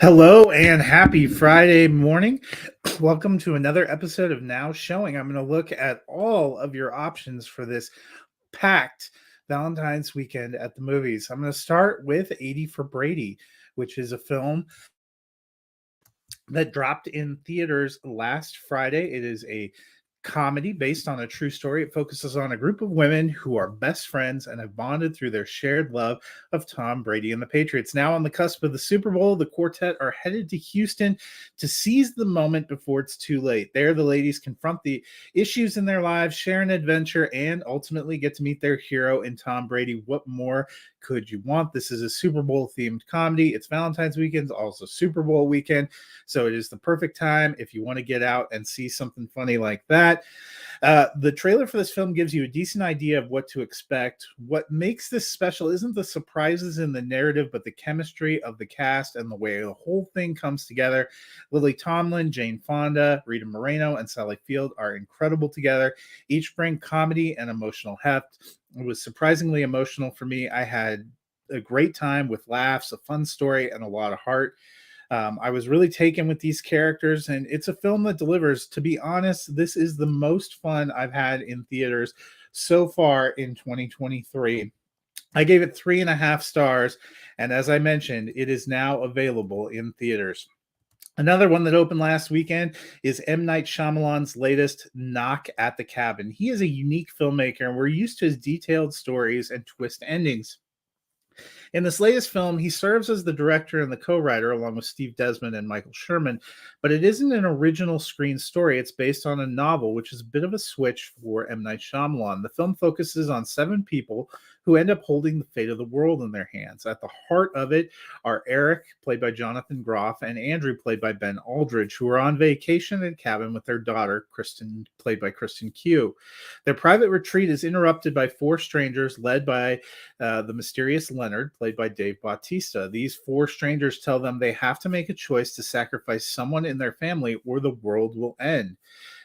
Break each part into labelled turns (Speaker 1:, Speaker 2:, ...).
Speaker 1: Hello and happy Friday morning. Welcome to another episode of Now Showing. I'm going to look at all of your options for this packed Valentine's weekend at the movies. I'm going to start with 80 for Brady, which is a film that dropped in theaters last Friday. It is a comedy based on a true story. It focuses on a group of women who are best friends and have bonded through their shared love of Tom Brady and the Patriots. Now on the cusp of the Super Bowl, the quartet are headed to Houston to seize the moment before it's too late. There, the ladies confront the issues in their lives, share an adventure, and ultimately get to meet their hero in Tom Brady. What more could you want? This is a Super Bowl themed comedy. It's Valentine's weekend, also Super Bowl weekend. So it is the perfect time if you want to get out and see something funny like that. The trailer for this film gives you a decent idea of what to expect. What makes this special isn't the surprises in the narrative, but the chemistry of the cast and the way the whole thing comes together. Lily Tomlin, Jane Fonda, Rita Moreno, and Sally Field are incredible together. Each bring comedy and emotional heft. It was surprisingly emotional for me. I had a great time with laughs, a fun story, and a lot of heart. I was really taken with these characters, and it's a film that delivers. To be honest, this is the most fun I've had in theaters so far in 2023. I gave it 3.5 stars, and as I mentioned, it is now available in theaters. Another one that opened last weekend is M. Night Shyamalan's latest Knock at the Cabin. He is a unique filmmaker, and we're used to his detailed stories and twist endings. In this latest film, he serves as the director and the co-writer along with Steve Desmond and Michael Sherman, but it isn't an original screen story. It's based on a novel, which is a bit of a switch for M. Night Shyamalan. The film focuses on 7 people who end up holding the fate of the world in their hands. At the heart of it are Eric, played by Jonathan Groff, and Andrew, played by Ben Aldridge, who are on vacation at a cabin with their daughter, Kristen, played by Kristen Q. Their private retreat is interrupted by 4 strangers led by the mysterious Leonard, played by Dave Bautista. These 4 strangers tell them they have to make a choice to sacrifice someone in their family or the world will end.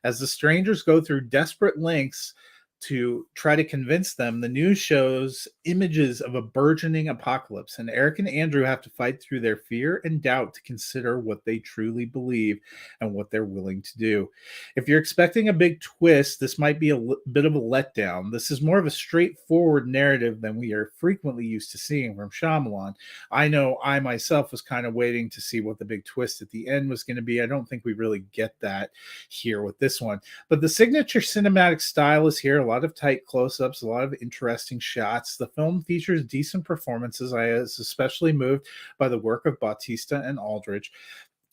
Speaker 1: As the strangers go through desperate lengths to try to convince them, the news shows images of a burgeoning apocalypse, and Eric and Andrew have to fight through their fear and doubt to consider what they truly believe and what they're willing to do. If you're expecting a big twist, this might be a bit of a letdown. This is more of a straightforward narrative than we are frequently used to seeing from Shyamalan. I know I myself was kind of waiting to see what the big twist at the end was going to be. I don't think we really get that here with this one. But the signature cinematic style is here. A lot of tight close-ups, a lot of interesting shots. The film features decent performances. I was especially moved by the work of Bautista and Aldridge.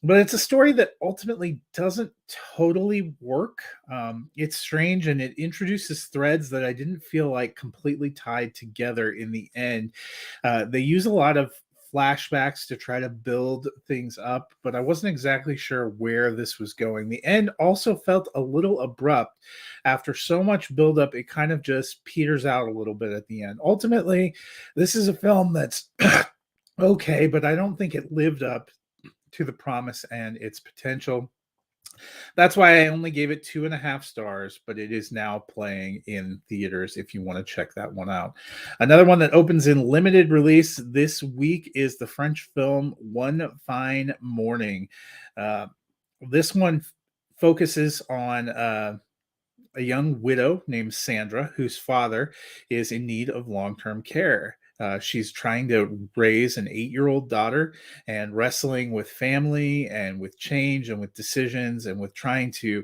Speaker 1: But it's a story that ultimately doesn't totally work. It's strange, and it introduces threads that I didn't feel like completely tied together in the end. They use a lot of flashbacks to try to build things up, but I wasn't exactly sure where this was going. The end also felt a little abrupt. After so much buildup, it kind of just peters out a little bit at the end. Ultimately, this is a film that's okay, but I don't think it lived up to the promise and its potential. That's why I only gave it 2.5 stars, but it is now playing in theaters if you want to check that one out. Another one that opens in limited release this week is the French film One Fine Morning. Uh, this one focuses on a young widow named Sandra, whose father is in need of long term care. She's trying to raise an 8-year-old daughter and wrestling with family and with change and with decisions and with trying to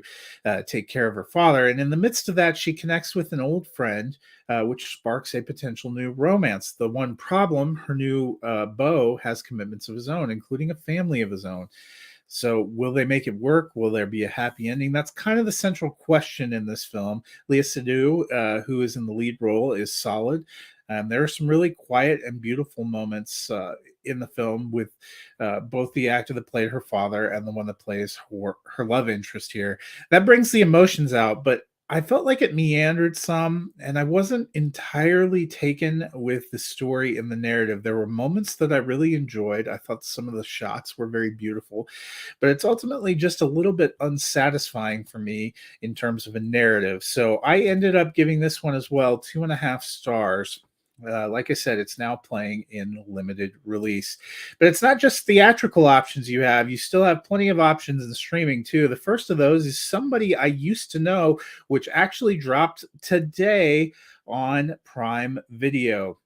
Speaker 1: take care of her father. And in the midst of that, she connects with an old friend, which sparks a potential new romance. The one problem, her new beau has commitments of his own, including a family of his own. So, will they make it work? Will there be a happy ending? That's kind of the central question in this film. Leah Seydoux, who is in the lead role, is solid. There are some really quiet and beautiful moments in the film with both the actor that played her father and the one that plays her love interest here. That brings the emotions out, but I felt like it meandered some, and I wasn't entirely taken with the story and the narrative. There were moments that I really enjoyed. I thought some of the shots were very beautiful, but it's ultimately just a little bit unsatisfying for me in terms of a narrative. So I ended up giving this one as well 2.5 stars. Like I said, it's now playing in limited release. But it's not just theatrical options you have, you still have plenty of options in streaming too. The first of those is Somebody I Used to Know, which actually dropped today on Prime Video.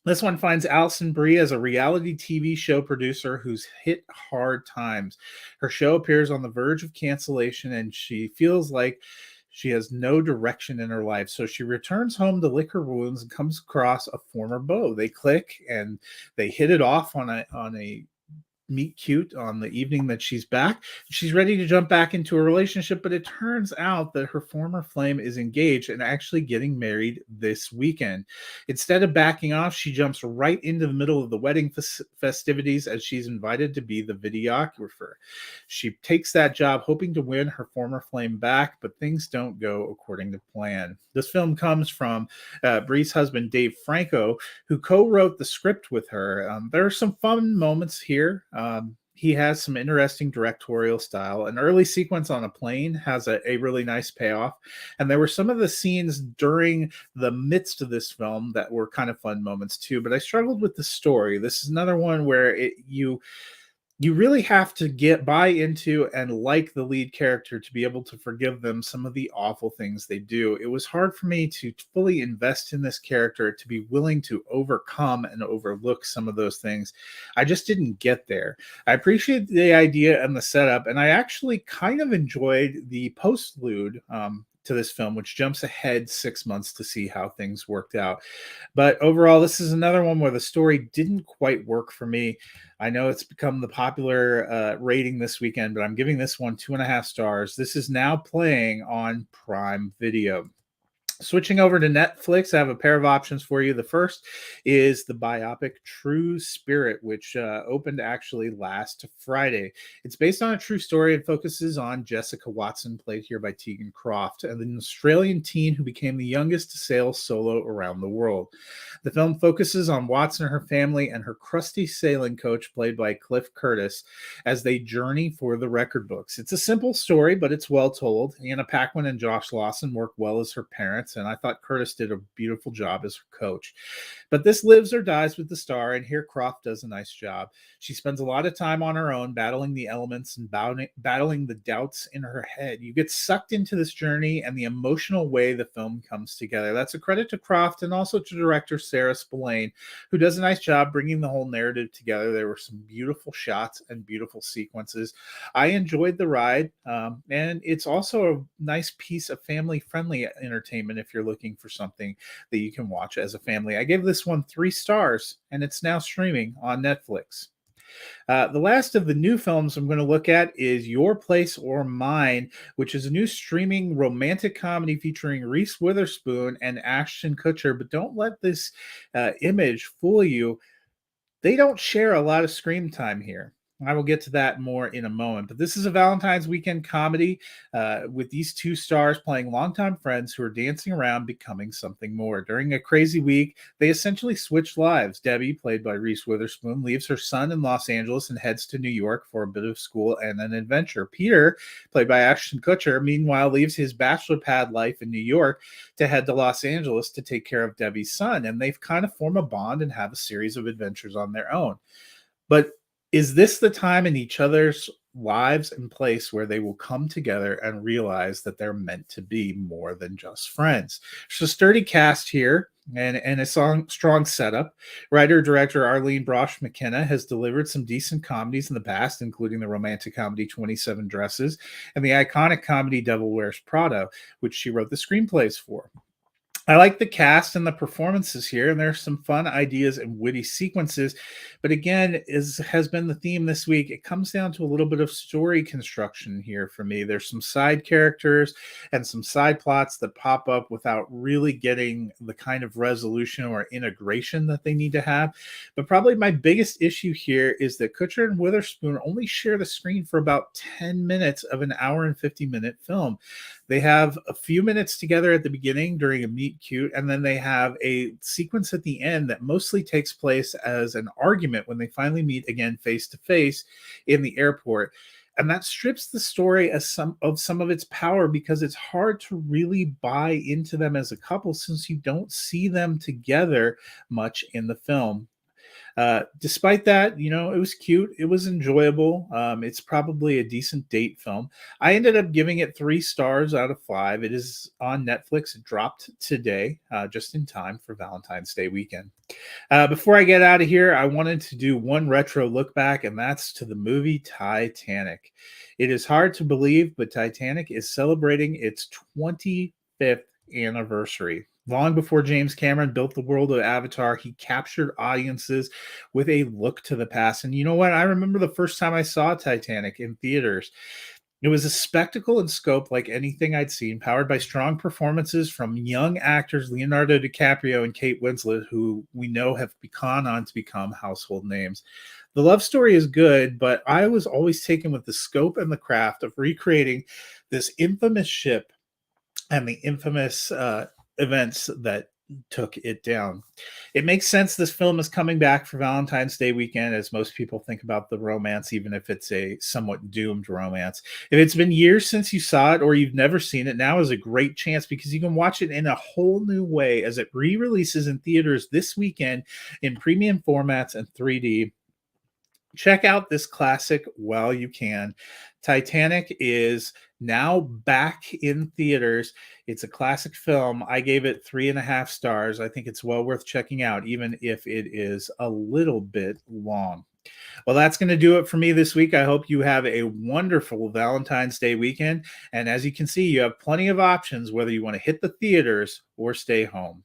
Speaker 1: This one finds Alison Brie as a reality TV show producer who's hit hard times. Her show appears on the verge of cancellation, and she feels like she has no direction in her life. So she returns home to lick her wounds and comes across a former beau. They click and they hit it off on a meet cute on the evening that she's back. She's ready to jump back into a relationship, but it turns out that her former flame is engaged and actually getting married this weekend. Instead of backing off, she jumps right into the middle of the wedding festivities as she's invited to be the videographer. She takes that job hoping to win her former flame back, but things don't go according to plan. This film comes from Bree's husband, Dave Franco, who co-wrote the script with her. There are some fun moments here. He has some interesting directorial style. An early sequence on a plane has a really nice payoff. And there were some of the scenes during the midst of this film that were kind of fun moments too. But I struggled with the story. This is another one where you really have to get buy into and like the lead character to be able to forgive them some of the awful things they do. It was hard for me to fully invest in this character, to be willing to overcome and overlook some of those things. I just didn't get there. I appreciate the idea and the setup, and I actually kind of enjoyed the postlude to this film, which jumps ahead 6 months to see how things worked out. But overall, this is another one where the story didn't quite work for me. I know it's become the popular rating this weekend, but I'm giving this one 2.5 stars. This is now playing on Prime Video. Switching over to Netflix, I have a pair of options for you. The first is the biopic True Spirit, which opened actually last Friday. It's based on a true story and focuses on Jessica Watson, played here by Tegan Croft, an Australian teen who became the youngest to sail solo around the world. The film focuses on Watson and her family and her crusty sailing coach, played by Cliff Curtis, as they journey for the record books. It's a simple story, but it's well told. Anna Paquin and Josh Lawson work well as her parents, and I thought Curtis did a beautiful job as her coach. But this lives or dies with the star, and here Croft does a nice job. She spends a lot of time on her own, battling the elements and battling the doubts in her head. You get sucked into this journey and the emotional way the film comes together. That's a credit to Croft and also to director Sarah Spillane, who does a nice job bringing the whole narrative together. There were some beautiful shots and beautiful sequences. I enjoyed the ride, and it's also a nice piece of family-friendly entertainment if you're looking for something that you can watch as a family. I gave this one 3 stars, and it's now streaming on Netflix. The last of the new films I'm going to look at is Your Place or Mine, which is a new streaming romantic comedy featuring Reese Witherspoon and Ashton Kutcher. But don't let this image fool you. They don't share a lot of screen time here. I will get to that more in a moment. But this is a Valentine's weekend comedy with these two stars playing longtime friends who are dancing around becoming something more. During a crazy week, they essentially switch lives. Debbie, played by Reese Witherspoon, leaves her son in Los Angeles and heads to New York for a bit of school and an adventure. Peter, played by Ashton Kutcher, meanwhile leaves his bachelor pad life in New York to head to Los Angeles to take care of Debbie's son. And they've kind of form a bond and have a series of adventures on their own. But is this the time in each other's lives and place where they will come together and realize that they're meant to be more than just friends? There's a sturdy cast here and a strong setup. Writer-director Arlene Brosh McKenna has delivered some decent comedies in the past, including the romantic comedy 27 Dresses and the iconic comedy Devil Wears Prada, which she wrote the screenplays for. I like the cast and the performances here, and there's some fun ideas and witty sequences. But again, as has been the theme this week, it comes down to a little bit of story construction here for me. There's some side characters and some side plots that pop up without really getting the kind of resolution or integration that they need to have. But probably my biggest issue here is that Kutcher and Witherspoon only share the screen for about 10 minutes of an hour and 50-minute film. They have a few minutes together at the beginning during a meet cute, and then they have a sequence at the end that mostly takes place as an argument when they finally meet again face to face in the airport. And that strips the story as some of its power because it's hard to really buy into them as a couple since you don't see them together much in the film. Despite that, it was cute. It was enjoyable. It's probably a decent date film. I ended up giving it 3 stars out of 5. It is on Netflix. It dropped today, just in time for Valentine's Day weekend. Before I get out of here, I wanted to do one retro look back, and that's to the movie Titanic. It is hard to believe, but Titanic is celebrating its 25th anniversary. Long before James Cameron built the world of Avatar, he captured audiences with a look to the past. And you know what? I remember the first time I saw Titanic in theaters. It was a spectacle in scope like anything I'd seen, powered by strong performances from young actors Leonardo DiCaprio and Kate Winslet, who we know have gone on to become household names. The love story is good, but I was always taken with the scope and the craft of recreating this infamous ship and the infamous events that took it down. It makes sense this film is coming back for Valentine's Day weekend, as most people think about the romance, even if it's a somewhat doomed romance. If it's been years since you saw it or you've never seen it, now is a great chance because you can watch it in a whole new way as it re-releases in theaters this weekend in premium formats and 3D. Check out this classic while you can. Titanic is now back in theaters. It's a classic film. I gave it 3.5 stars. I think it's well worth checking out, even if it is a little bit long. Well, that's going to do it for me this week. I hope you have a wonderful Valentine's Day weekend. And as you can see, you have plenty of options whether you want to hit the theaters or stay home.